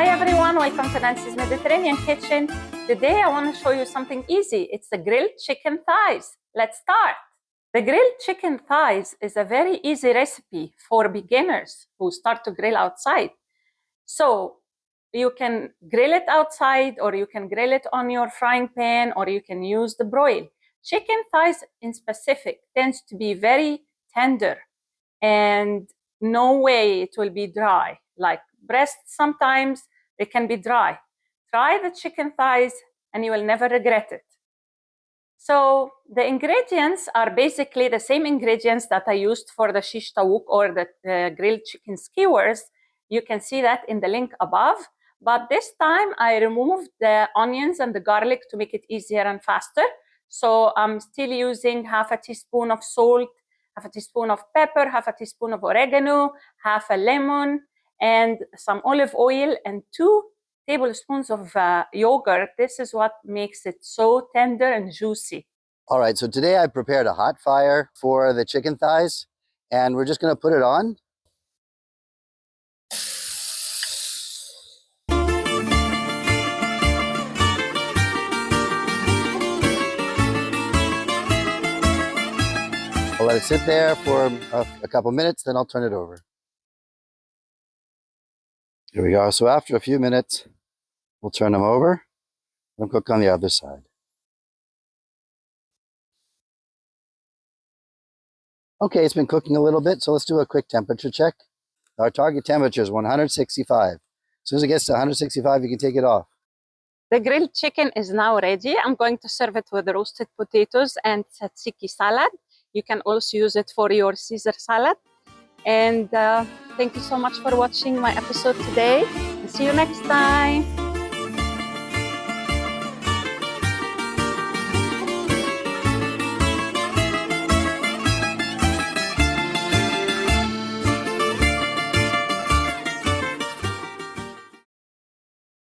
Hi everyone, welcome to Nancy's Mediterranean Kitchen. Today I want to show you something easy. It's the grilled chicken thighs. Let's start. The grilled chicken thighs is a very easy recipe for beginners who start to grill outside. So you can grill it outside, or you can grill it on your frying pan, or you can use the broil. Chicken thighs in specific tends to be very tender, and no way it will be dry. Like breasts, sometimes they can be dry. Try the chicken thighs and you will never regret it. So the ingredients are basically the same ingredients that I used for the shish taouk or the grilled chicken skewers. You can see that in the link above. But this time I removed the onions and the garlic to make it easier and faster. So I'm still using half a teaspoon of salt, half a teaspoon of pepper, half a teaspoon of oregano, half a lemon, and some olive oil, and 2 tablespoons of yogurt. This is what makes it so tender and juicy. All right, so today I prepared a hot fire for the chicken thighs, and we're just gonna put it on. I'll let it sit there for a couple minutes, then I'll turn it over. Here we go. So after a few minutes, we'll turn them over and cook on the other side. Okay, it's been cooking a little bit, so let's do a quick temperature check. Our target temperature is 165. As soon as it gets to 165, you can take it off. The grilled chicken is now ready. I'm going to serve it with roasted potatoes and tzatziki salad. You can also use it for your Caesar salad. And thank you so much for watching my episode today. See you next time.